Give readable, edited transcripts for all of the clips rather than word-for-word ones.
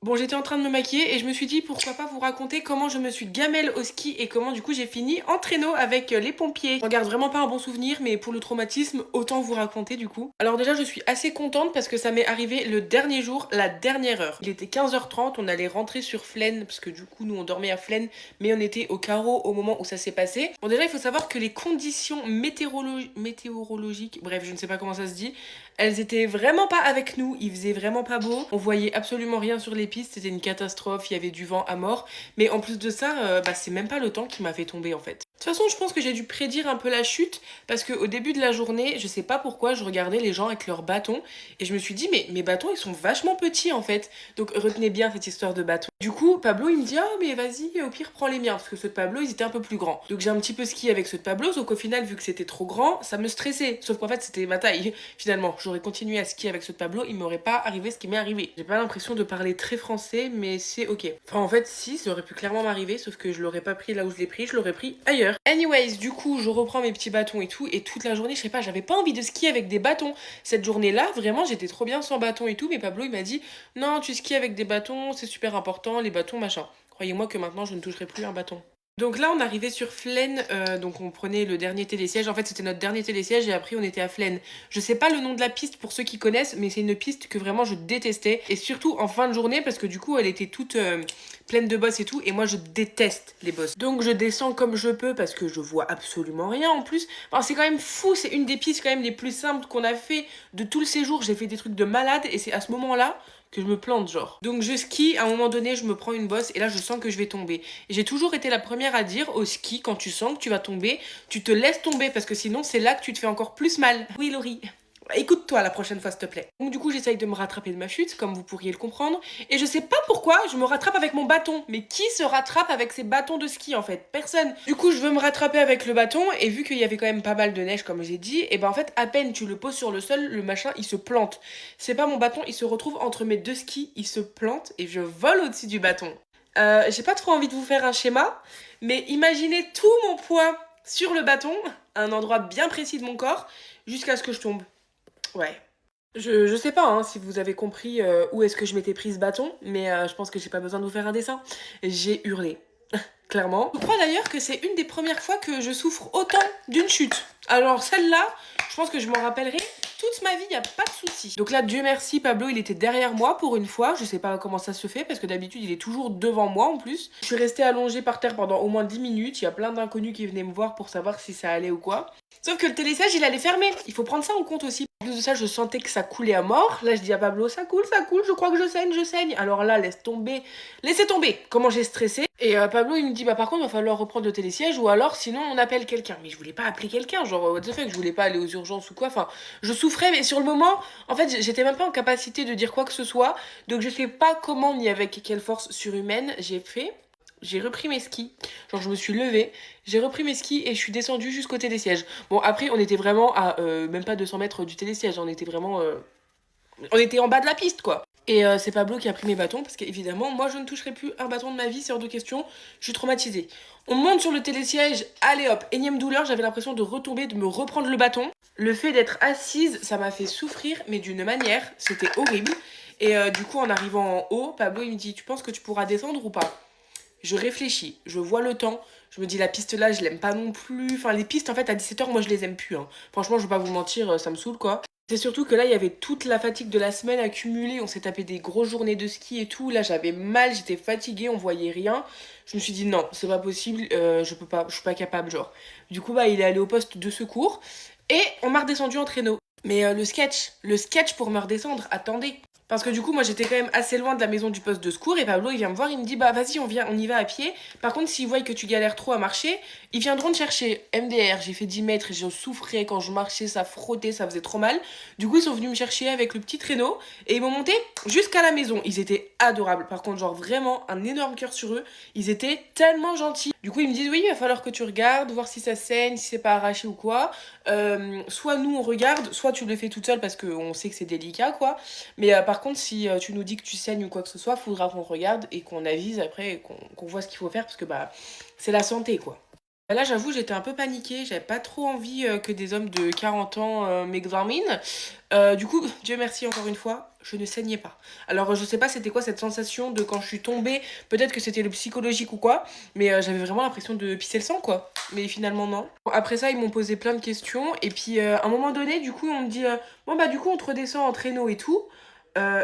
Bon, j'étais en train de me maquiller et je me suis dit pourquoi pas vous raconter comment je me suis gamelle au ski et comment du coup j'ai fini en traîneau avec les pompiers. Je garde vraiment pas un bon souvenir, mais pour le traumatisme, autant vous raconter du coup. Alors déjà, je suis assez contente parce que ça m'est arrivé le dernier jour, la dernière heure. Il était 15h30, on allait rentrer sur Flaine parce que du coup nous on dormait à Flaine, mais on était au carreau au moment où ça s'est passé. Bon, déjà il faut savoir que les conditions météorologiques, bref, je ne sais pas comment ça se dit, elles étaient vraiment pas avec nous, il faisait vraiment pas beau, on voyait absolument rien sur les pistes, c'était une catastrophe, il y avait du vent à mort, mais en plus de ça, c'est même pas le temps qui m'a fait tomber en fait. De toute façon, je pense que j'ai dû prédire un peu la chute parce qu'au début de la journée, je sais pas pourquoi, je regardais les gens avec leurs bâtons et je me suis dit, mais mes bâtons ils sont vachement petits en fait. Donc retenez bien cette histoire de bâton. Du coup, Pablo il me dit, ah mais vas-y, au pire prends les miens parce que ceux de Pablo ils étaient un peu plus grands. Donc j'ai un petit peu skié avec ceux de Pablo, donc au final, vu que c'était trop grand, ça me stressait. Sauf qu'en fait, c'était ma taille. Finalement, j'aurais continué à skier avec ceux de Pablo, il m'aurait pas arrivé ce qui m'est arrivé. J'ai pas l'impression de parler très français, mais c'est ok. Enfin, en fait, si, ça aurait pu clairement m'arriver, sauf que je l'aurais pas pris là où je l'ai pris, je l'aurais pris ailleurs. Anyways, du coup, je reprends mes petits bâtons et toute la journée, je sais pas, j'avais pas envie de skier avec des bâtons. Cette journée-là, vraiment, j'étais trop bien sans bâton et tout, mais Pablo, il m'a dit, non, tu skis avec des bâtons, c'est super important, les bâtons, machin. Croyez-moi que maintenant, je ne toucherai plus un bâton. Donc là, on arrivait sur Flaine, donc on prenait le dernier télésiège. En fait, c'était notre dernier télésiège et après, on était à Flaine. Je sais pas le nom de la piste pour ceux qui connaissent, mais c'est une piste que vraiment je détestais. Et surtout en fin de journée, parce que du coup, elle était toute pleine de bosses et tout. Et moi, je déteste les bosses. Donc je descends comme je peux parce que je vois absolument rien en plus. Enfin, c'est quand même fou. C'est une des pistes quand même les plus simples qu'on a fait de tout le séjour. J'ai fait des trucs de malade et c'est à ce moment-là que je me plante genre. Donc je skie, à un moment donné je me prends une bosse et là je sens que je vais tomber. Et j'ai toujours été la première à dire au ski, quand tu sens que tu vas tomber, tu te laisses tomber parce que sinon c'est là que tu te fais encore plus mal. Oui Laurie. Écoute-toi la prochaine fois s'il te plaît. Donc du coup j'essaye de me rattraper de ma chute, comme vous pourriez le comprendre. Et je sais pas pourquoi je me rattrape avec mon bâton. Mais qui se rattrape avec ses bâtons de ski en fait? Personne. Du coup je veux me rattraper avec le bâton et vu qu'il y avait quand même pas mal de neige comme j'ai dit, et ben en fait à peine tu le poses sur le sol, le machin il se plante. C'est pas mon bâton, il se retrouve entre mes deux skis, il se plante et je vole au-dessus du bâton. J'ai pas trop envie de vous faire un schéma, mais imaginez tout mon poids sur le bâton, un endroit bien précis de mon corps, jusqu'à ce que je tombe. Ouais. Je sais pas hein, si vous avez compris où est-ce que je m'étais prise bâton, mais je pense que j'ai pas besoin de vous faire un dessin. J'ai hurlé, clairement. Je crois d'ailleurs que c'est une des premières fois que je souffre autant d'une chute. Alors celle-là, je pense que je m'en rappellerai toute ma vie, y a pas de souci. Donc là, Dieu merci, Pablo, il était derrière moi pour une fois. Je sais pas comment ça se fait parce que d'habitude, il est toujours devant moi en plus. Je suis restée allongée par terre pendant au moins 10 minutes. Il y a plein d'inconnus qui venaient me voir pour savoir si ça allait ou quoi. Sauf que le télésiège, il allait fermer. Il faut prendre ça en compte aussi. En plus de ça, je sentais que ça coulait à mort. Là, je dis à Pablo, ça coule, je crois que je saigne, je saigne. Alors là, laisse tomber. Laissez tomber. Comment j'ai stressé. Et Pablo, il me dit, bah par contre, il va falloir reprendre le télésiège ou alors sinon on appelle quelqu'un. Mais je voulais pas appeler quelqu'un, genre what the fuck, je voulais pas aller aux urgences ou quoi. Enfin, je souffrais, mais sur le moment, en fait, j'étais même pas en capacité de dire quoi que ce soit. Donc je sais pas comment ni avec quelle force surhumaine j'ai fait. J'ai repris mes skis, genre je me suis levée, j'ai repris mes skis et je suis descendue jusqu'au télésiège. Bon après on était vraiment à même pas 200 mètres du télésiège, on était vraiment... on était en bas de la piste quoi. Et c'est Pablo qui a pris mes bâtons parce qu'évidemment moi je ne toucherai plus un bâton de ma vie, c'est hors de question, je suis traumatisée. On monte sur le télésiège, allez hop, énième douleur, j'avais l'impression de retomber, de me reprendre le bâton. Le fait d'être assise, ça m'a fait souffrir mais d'une manière, c'était horrible. Et du coup en arrivant en haut, Pablo il me dit tu penses que tu pourras descendre ou pas? Je réfléchis, je vois le temps, je me dis la piste là je l'aime pas non plus. Enfin les pistes en fait à 17h moi je les aime plus hein. Franchement je vais pas vous mentir, ça me saoule quoi. C'est surtout que là il y avait toute la fatigue de la semaine accumulée, on s'est tapé des grosses journées de ski et tout. Là j'avais mal, j'étais fatiguée, on voyait rien. Je me suis dit non c'est pas possible, je peux pas, je suis pas capable genre. Du coup bah il est allé au poste de secours et on m'a redescendu en traîneau. Mais le sketch pour me redescendre, attendez. Parce que du coup, moi j'étais quand même assez loin de la maison du poste de secours et Pablo il vient me voir, il me dit bah vas-y on y va à pied. Par contre s'ils voient que tu galères trop à marcher, ils viendront te chercher. MDR, j'ai fait 10 mètres et je souffrais quand je marchais, ça frottait, ça faisait trop mal. Du coup ils sont venus me chercher avec le petit traîneau et ils m'ont monté jusqu'à la maison. Ils étaient adorables, par contre genre vraiment un énorme cœur sur eux. Ils étaient tellement gentils. Du coup ils me disent oui il va falloir que tu regardes, voir si ça saigne, si c'est pas arraché ou quoi. Soit nous on regarde, soit tu le fais toute seule parce qu'on sait que c'est délicat quoi. Mais par contre, si tu nous dis que tu saignes ou quoi que ce soit, faudra qu'on regarde et qu'on avise après, et qu'on voit ce qu'il faut faire parce que bah c'est la santé quoi. Là, j'avoue, j'étais un peu paniquée, j'avais pas trop envie que des hommes de 40 ans m'examinent. Du coup, Dieu merci encore une fois, je ne saignais pas. Alors, je sais pas c'était quoi cette sensation de quand je suis tombée, peut-être que c'était le psychologique ou quoi, mais j'avais vraiment l'impression de pisser le sang, quoi. Mais finalement, non. Bon, après ça, ils m'ont posé plein de questions, et puis à un moment donné, du coup, on me dit bon, bah, du coup, on te redescend en traîneau et tout.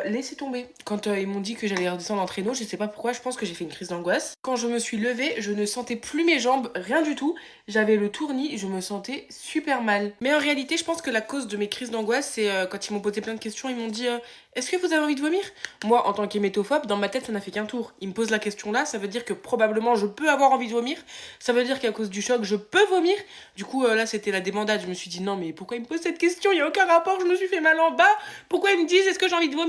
Laissez tomber. Quand ils m'ont dit que j'allais redescendre en traîneau, je sais pas pourquoi, je pense que j'ai fait une crise d'angoisse. Quand je me suis levée, je ne sentais plus mes jambes, rien du tout. J'avais le tournis, je me sentais super mal. Mais en réalité, je pense que la cause de mes crises d'angoisse, c'est quand ils m'ont posé plein de questions, ils m'ont dit est-ce que vous avez envie de vomir? Moi, en tant qu'hémétophobe, dans ma tête, ça n'a fait qu'un tour. Ils me posent la question là, ça veut dire que probablement je peux avoir envie de vomir. Ça veut dire qu'à cause du choc, je peux vomir. Du coup, là, c'était la débandade. Je me suis dit non, mais pourquoi ils me posent cette question? Il y a aucun rapport, je me suis fait mal en bas. Pourquoi ils me disent est-ce que j'ai envie de vomir?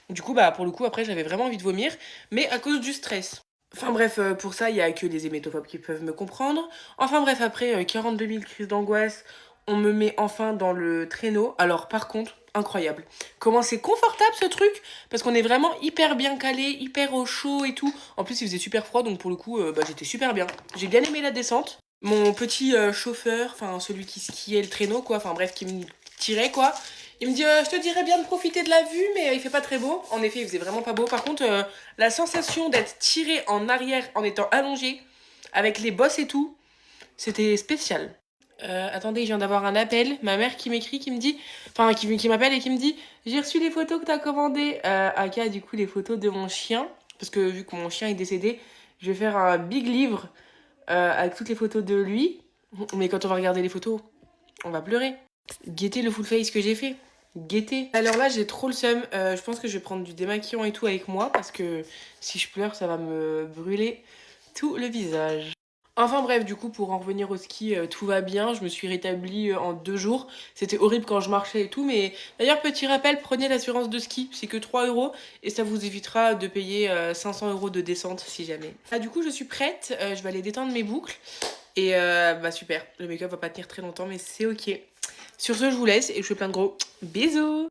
Du coup, bah, pour le coup, après, j'avais vraiment envie de vomir, mais à cause du stress. Enfin bref, pour ça, il y a que les hémétophobes qui peuvent me comprendre. Enfin bref, après 42 000 crises d'angoisse, on me met enfin dans le traîneau. Alors par contre, incroyable. Comment c'est confortable ce truc? Parce qu'on est vraiment hyper bien calé, hyper au chaud et tout. En plus, il faisait super froid, donc pour le coup, bah, j'étais super bien. J'ai bien aimé la descente. Mon petit chauffeur, enfin celui qui skiait le traîneau, quoi, enfin bref, qui me tirait, quoi. Il me dit, je te dirais bien de profiter de la vue, mais il fait pas très beau. En effet, il faisait vraiment pas beau. Par contre, la sensation d'être tiré en arrière en étant allongé, avec les bosses et tout, c'était spécial. Attendez, je viens d'avoir un appel. Ma mère qui m'écrit, qui me dit, enfin, qui m'appelle et qui me dit, j'ai reçu les photos que t'as commandées. Aka, du coup, les photos de mon chien. Parce que vu que mon chien est décédé, je vais faire un big livre avec toutes les photos de lui. Mais quand on va regarder les photos, on va pleurer. Guettez le full face que j'ai fait. Guettez. Alors là, j'ai trop le seum. Je pense que je vais prendre du démaquillant et tout avec moi parce que si je pleure, ça va me brûler tout le visage. Enfin bref, du coup, pour en revenir au ski, tout va bien. Je me suis rétablie en 2 jours. C'était horrible quand je marchais et tout. Mais d'ailleurs, petit rappel, prenez l'assurance de ski. C'est que 3 euros et ça vous évitera de payer 500 euros de descente si jamais. Ah, du coup, je suis prête. Je vais aller détendre mes boucles. Et bah super, le make-up va pas tenir très longtemps, mais c'est ok. Sur ce, je vous laisse et je vous fais plein de gros bisous.